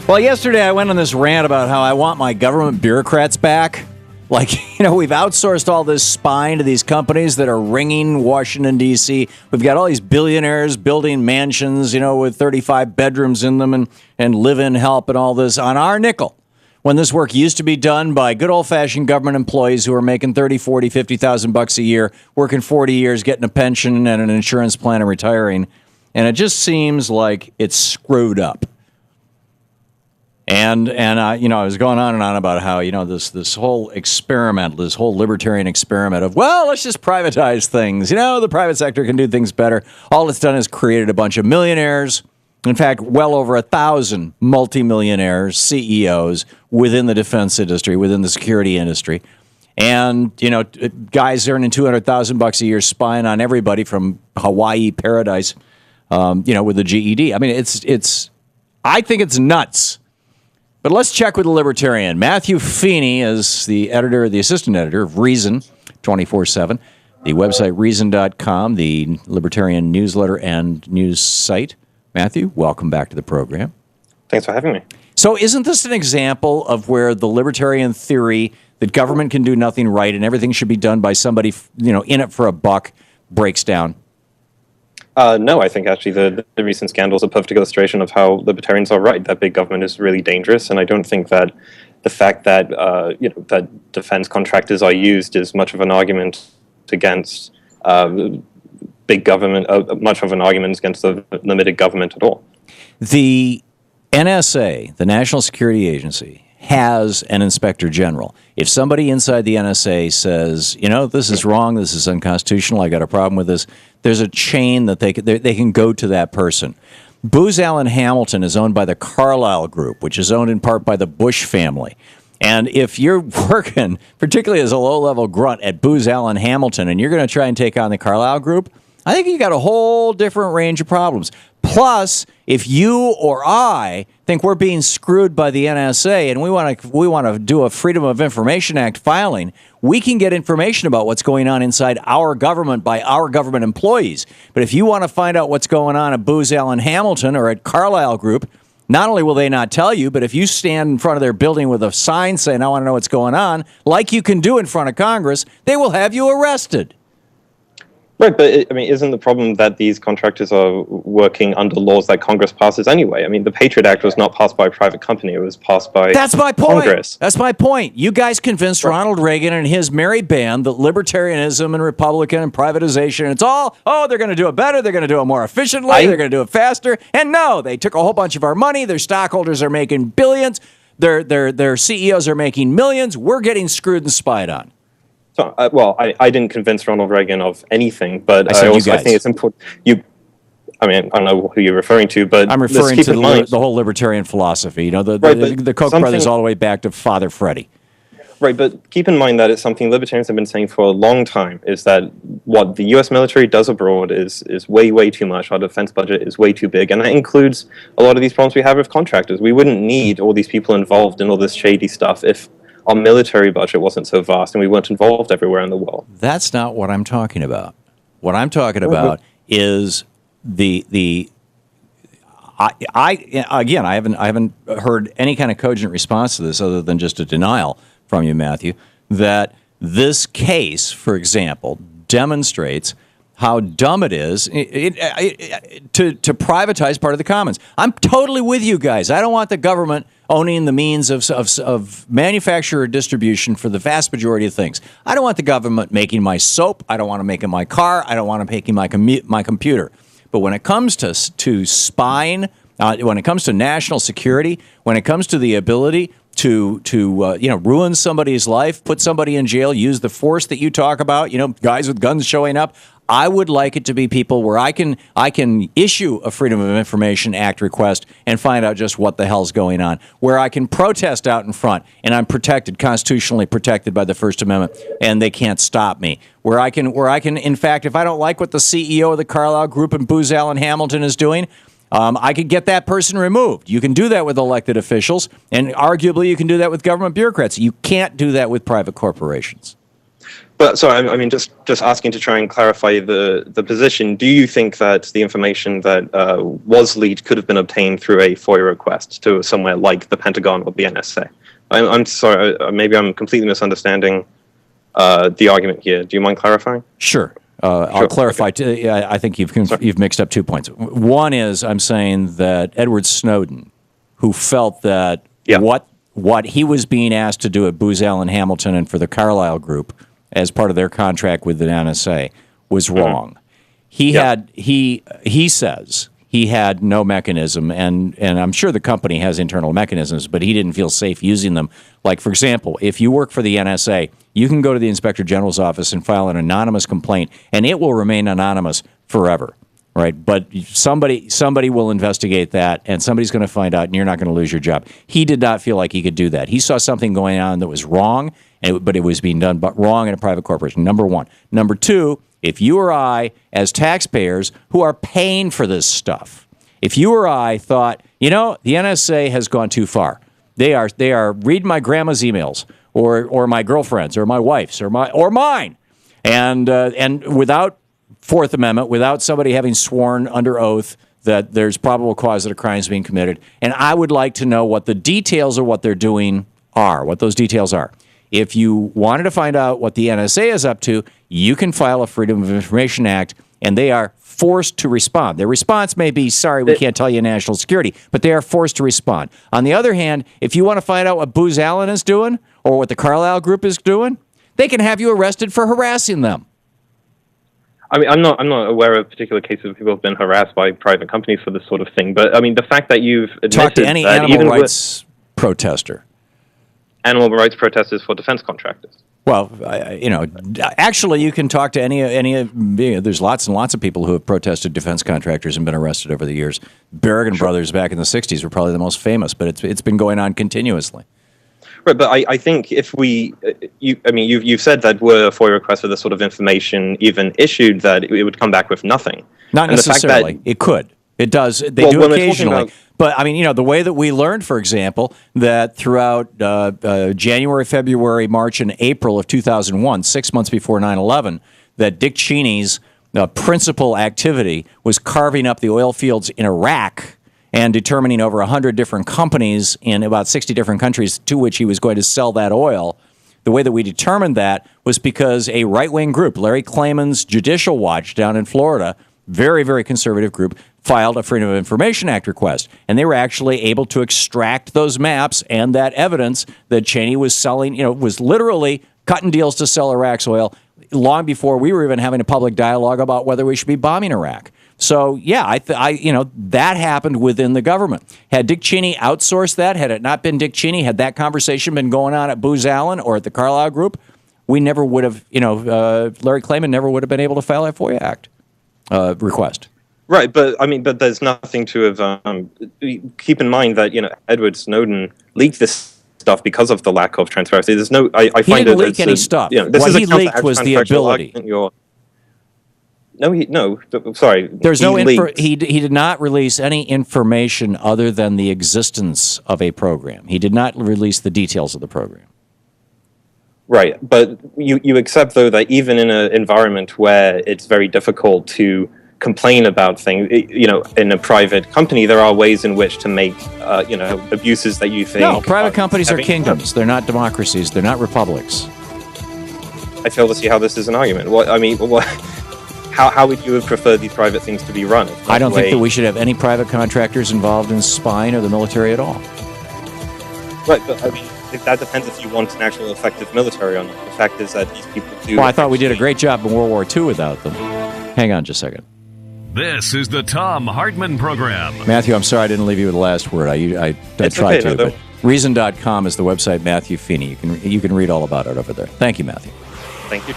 Well, yesterday I went on this rant about how I want my government bureaucrats back. Like, we've outsourced all this spying to these companies that are ringing Washington, D.C. We've got all these billionaires building mansions, with 35 bedrooms in them and live-in help and all this on our nickel. When this work used to be done by good old-fashioned government employees who are making $30,000, $40,000, $50,000 a year, working 40 years, getting a pension and an insurance plan and retiring. And it just seems like it's screwed up. And I was going on and on about how, this whole experiment, this whole libertarian experiment of, well, let's just privatize things. The private sector can do things better. All it's done is created a bunch of millionaires. In fact, well over 1,000 multimillionaires, CEOs within the defense industry, within the security industry. And, guys earning $200,000 a year spying on everybody from Hawaii paradise, with a GED. I mean, I think it's nuts. But let's check with the Libertarian. Matthew Feeney is the assistant editor of Reason 24/7, the website reason.com, the Libertarian newsletter and news site. Matthew, welcome back to the program. Thanks for having me. So isn't this an example of where the libertarian theory that government can do nothing right and everything should be done by somebody, in it for a buck breaks down? No, I think actually the recent scandal is a perfect illustration of how libertarians are right, that big government is really dangerous, and I don't think that the fact that that defense contractors are used is much of an argument against big government, much of an argument against the limited government at all. The NSA, the National Security Agency, has an inspector general. If somebody inside the NSA says, this is wrong, this is unconstitutional, I got a problem with this, there's a chain that they can go to that person. Booz Allen Hamilton is owned by the Carlyle Group, which is owned in part by the Bush family. And if you're working, particularly as a low-level grunt at Booz Allen Hamilton, and you're going to try and take on the Carlyle Group, I think you got a whole different range of problems. Plus, if you or I think we're being screwed by the NSA and we want to do a Freedom of Information Act filing, we can get information about what's going on inside our government by our government employees. But if you want to find out what's going on at Booz Allen Hamilton or at Carlyle Group, not only will they not tell you, but if you stand in front of their building with a sign saying, I want to know what's going on, like you can do in front of Congress, they will have you arrested. Right, but isn't the problem that these contractors are working under laws that Congress passes anyway? I mean, the Patriot Act was not passed by a private company; it was passed by That's my point. Congress. That's my point. You guys convinced Ronald Reagan and his merry band that libertarianism and Republican and privatization, it's all, they're going to do it better, they're going to do it more efficiently, they're going to do it faster. And no, they took a whole bunch of our money. Their stockholders are making billions. Their CEOs are making millions. We're getting screwed and spied on. So, I didn't convince Ronald Reagan of anything, but I think it's important. I don't know who you're referring to, but I'm referring to the whole libertarian philosophy. The Koch brothers all the way back to Father Freddy. Right, but keep in mind that it's something libertarians have been saying for a long time, is that what the U.S. military does abroad is way, way too much. Our defense budget is way too big, and that includes a lot of these problems we have with contractors. We wouldn't need all these people involved in all this shady stuff if our military budget wasn't so vast and we weren't involved everywhere in the world. That's not what I'm talking about. What I'm talking about is I haven't heard any kind of cogent response to this other than just a denial from you, Matthew, that this case, for example, demonstrates how dumb it is to privatize part of the commons. I'm totally with you guys. I don't want the government owning the means of manufacture or distribution for the vast majority of things. I don't want the government making my soap. I don't want to make it my car. I don't want to make it my computer. But when it comes to spying, when it comes to national security, when it comes to the ability to ruin somebody's life, put somebody in jail, use the force that you talk about, guys with guns showing up, I would like it to be people where I can issue a Freedom of Information Act request and find out just what the hell's going on, where I can protest out in front and I'm protected, constitutionally protected by the First Amendment, and they can't stop me, where I can, in fact, if I don't like what the CEO of the Carlyle Group and Booz Allen Hamilton is doing, I could get that person removed. You can do that with elected officials, and arguably you can do that with government bureaucrats. You can't do that with private corporations. But sorry, I mean, just asking to try and clarify the position. Do you think that the information that was leaked could have been obtained through a FOIA request to somewhere like the Pentagon or the NSA? I'm sorry, maybe I'm completely misunderstanding the argument here. Do you mind clarifying? Sure. I'll clarify. Okay. I think you've mixed up 2 points. One is I'm saying that Edward Snowden, who felt that what he was being asked to do at Booz Allen Hamilton and for the Carlyle Group as part of their contract with the NSA was wrong. He says he had no mechanism, and I'm sure the company has internal mechanisms, but he didn't feel safe using them. Like, for example, if you work for the NSA, you can go to the Inspector General's office and file an anonymous complaint, and it will remain anonymous forever, right? But somebody will investigate that, and somebody's going to find out, and you're not going to lose your job. He did not feel like he could do that. He saw something going on that was wrong, but it was being done wrong in a private corporation, number one. Number two, if you or I, as taxpayers who are paying for this stuff, if you or I thought, the NSA has gone too far. They are reading my grandma's emails or my girlfriend's or my wife's or mine, and without Fourth Amendment, without somebody having sworn under oath that there's probable cause that a crime is being committed, and I would like to know what the details of what they're doing are, what those details are. If you wanted to find out what the NSA is up to, you can file a Freedom of Information Act, and they are forced to respond. Their response may be, sorry, we can't tell you national security, but they are forced to respond. On the other hand, if you want to find out what Booz Allen is doing or what the Carlyle Group is doing, they can have you arrested for harassing them. I mean, I'm not aware of particular cases of people who have been harassed by private companies for this sort of thing, but I mean, the fact that you've admitted talk to any that animal rights protester. Animal rights protesters for defense contractors. Well, actually, you can talk to any. There's lots and lots of people who have protested defense contractors and been arrested over the years. Berrigan Brothers back in the '60s were probably the most famous, but it's been going on continuously. Right, but I think if you've said that were a FOIA request for this sort of information even issued, that it would come back with nothing. Not necessarily. It could. It does. They do occasionally. But, I mean, the way that we learned, for example, that throughout January, February, March, and April of 2001, 6 months before 9/11, that Dick Cheney's principal activity was carving up the oil fields in Iraq and determining over 100 different companies in about 60 different countries to which he was going to sell that oil. The way that we determined that was because a right-wing group, Larry Klayman's Judicial Watch down in Florida, very, very conservative group, filed a Freedom of Information Act request. And they were actually able to extract those maps and that evidence that Cheney was selling, was literally cutting deals to sell Iraq's oil long before we were even having a public dialogue about whether we should be bombing Iraq. So, yeah, that happened within the government. Had Dick Cheney outsourced that, had it not been Dick Cheney, had that conversation been going on at Booz Allen or at the Carlyle Group, we never would have, Larry Klayman never would have been able to file that FOIA Act request. Right, but there's nothing to have. Keep in mind that Edward Snowden leaked this stuff because of the lack of transparency. There's no. I he find didn't leak any stuff. What he leaked was the ability. Sorry. There's no. He did not release any information other than the existence of a program. He did not release the details of the program. Right, but you accept though that even in an environment where it's very difficult to complain about things, in a private company, there are ways in which to make, abuses that you think. No, private companies are kingdoms. They're not democracies. They're not republics. I fail to see how this is an argument. How would you have preferred these private things to be run? I don't think that we should have any private contractors involved in spying or the military at all. Right, but I mean, that depends if you want an actual effective military or not. The fact is that these people do. Well, I thought we did a great job in World War II without them. Hang on just a second. This is the Thom Hartmann Program. Matthew, I'm sorry I didn't leave you with the last word. I tried to, but Reason.com is the website, Matthew Feeney. You can read all about it over there. Thank you, Matthew. Thank you.